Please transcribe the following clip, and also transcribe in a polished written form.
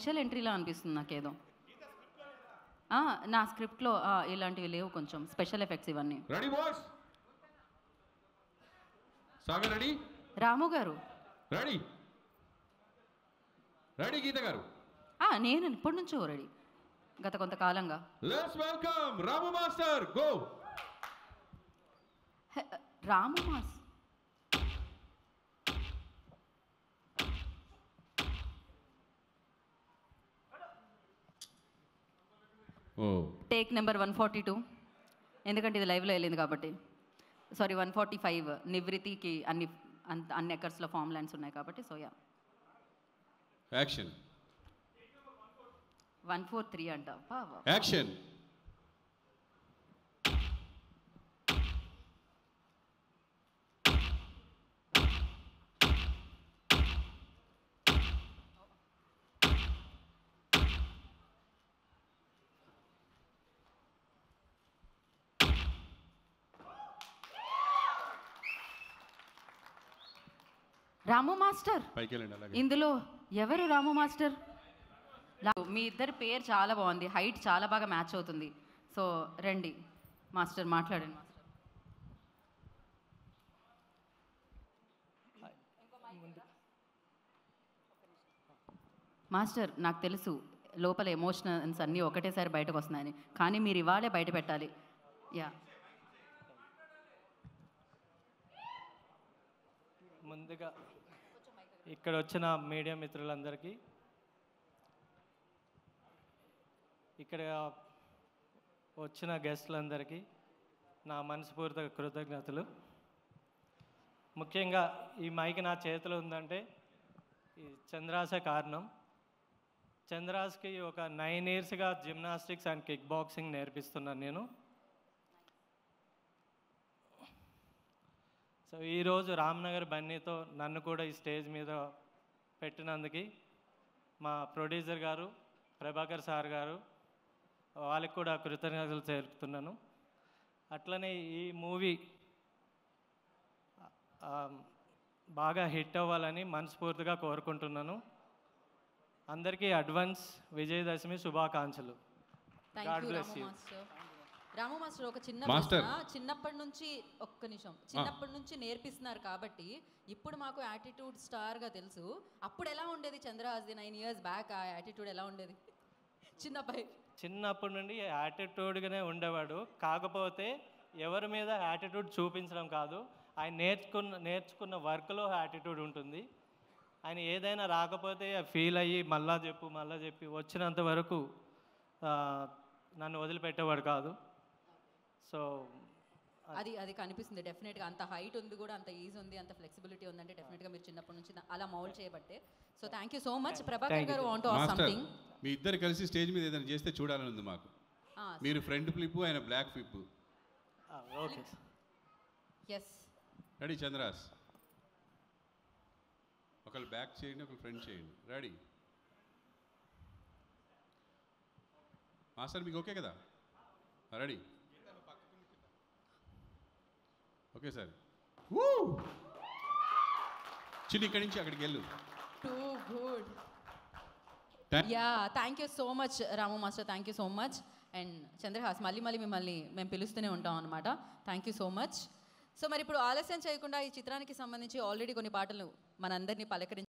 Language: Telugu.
స్పెషల్ ఎంట్రీలా అనిపిస్తుంది నాకేదో. నా స్క్రిప్ట్లో ఇలాంటివి లేవు, కొంచెం స్పెషల్ ఎఫెక్ట్స్ ఇవన్నీ. Ready boys? Sagar ready? Ramu గారు రెడీ? రెడీ గీత గారు? నేను ఇప్పటి నుంచో రెడీ, గత కొంతకాలంగా. Let's welcome Ramu master. Go. Ramu mass take number 142, ఎందుకంటే ఇది లైవ్లో వెళ్ళింది కాబట్టి. సారీ 145, నివృత్తికి అన్ని ఎకర్స్లో ఫామ్ ల్యాండ్స్ ఉన్నాయి కాబట్టి. So yeah, action. 143 అంట. యాక్షన్. రాము మాస్టర్, ఇందులో ఎవరు రాము మాస్టర్? మీ ఇద్దరి పేరు చాలా బాగుంది, హైట్ చాలా బాగా మ్యాచ్ అవుతుంది. సో రండి మాస్టర్, మాట్లాడండి. మాస్టర్, నాకు తెలుసు లోపల ఎమోషనల్స్ అన్నీ ఒకటేసారి బయటకు వస్తున్నాయని, కానీ మీరు ఇవాళే బయట పెట్టాలి. యా, ముందుగా ఇక్కడ వచ్చిన మీడియా మిత్రులందరికీ, ఇక్కడ వచ్చిన గెస్టులందరికీ నా మనస్ఫూర్తిగా కృతజ్ఞతలు. ముఖ్యంగా ఈ మైక్ నా చేతిలో ఉందంటే ఈ చంద్రాసే కారణం. చంద్రాస్కి ఒక 9 ఇయర్స్గా జిమ్నాస్టిక్స్ అండ్ కిక్ బాక్సింగ్ నేర్పిస్తున్నాను నేను. సో ఈరోజు రామ్నగర్ బన్నీతో నన్ను కూడా ఈ స్టేజ్ మీద పెట్టినందుకు మా ప్రొడ్యూసర్ గారు ప్రభాకర్ సార్ గారు, వాళ్ళకి కూడా కృతజ్ఞతలు తెలుపుతున్నాను. అట్లనే ఈ మూవీ బాగా హిట్ అవ్వాలని మనస్ఫూర్తిగా కోరుకుంటున్నాను. అందరికీ అడ్వాన్స్ విజయదశమి శుభాకాంక్షలు. God bless you. Ramu master, ఒక చిన్నప్పటి నుంచి ఒక్క నిమిషం, చిన్నప్పటి నుంచి నేర్పిస్తున్నారు కాబట్టి ఇప్పుడు మాకు యాటిట్యూడ్ స్టార్గా తెలుసు. అప్పుడు ఎలా ఉండేది చంద్రహాస్ది 9 ఇయర్స్ బ్యాక్? ఆ యాటిట్యూడ్ ఎలా ఉండేది? చిన్నప్పటి నుండి యాటిట్యూడ్గానే ఉండేవాడు. కాకపోతే ఎవరి మీద యాటిట్యూడ్ చూపించడం కాదు, ఆయన నేర్చుకున్న వర్క్లో యాటిట్యూడ్ ఉంటుంది. ఆయన ఏదైనా రాకపోతే ఫీల్ అయ్యి మళ్ళా చెప్పి వచ్చినంత వరకు నన్ను వదిలిపెట్టేవాడు కాదు. సో అది కనిపిస్తుంది డెఫినెట్గా. అంత హైట్ ఉంది కూడా, అంత ఈజ్ ఉంది, అంత ఫ్లెక్సిబిలిటీ ఉందంటే డెఫినెట్గా మీరు చిన్నప్పటి నుంచి అలా మౌల్డ్ చేయబట్టే. So thank you so much. Prabhakar గారు, వాంట్ టు ఆస్క్ సంథింగ్. మీ ఇద్దరు కలిసి స్టేజ్ మీద ఏదైనా చేస్తే చూడాలని ఉంది మాకు. మీరు ఫ్రంట్ ఫ్లిప్, ఆయన back flip. Okay, yes. Ready Chandras? ఒకళ్ళు బ్యాక్ చేయండి, ఒకళ్ళు ఫ్రంట్ చేయండి. Ready master? మీకు ఓకే కదా? రెడీ? Okay sir. చిన్న ఇక్కడి నుంచి అక్కడికి వెళ్ళు. Too good. Yeah, thank you so much Ramu master, thank you so much. And Chandrahas, మళ్ళీ మిమ్మల్ని మేము పిలుస్తూనే ఉంటాం అనమాట. Thank you so much. So మరి ఇప్పుడు ఆలస్యం చేయకుండా ఈ చిత్రానికి సంబంధించి ఆల్రెడీ కొన్ని పాటలు మనందరినీ పలకరించి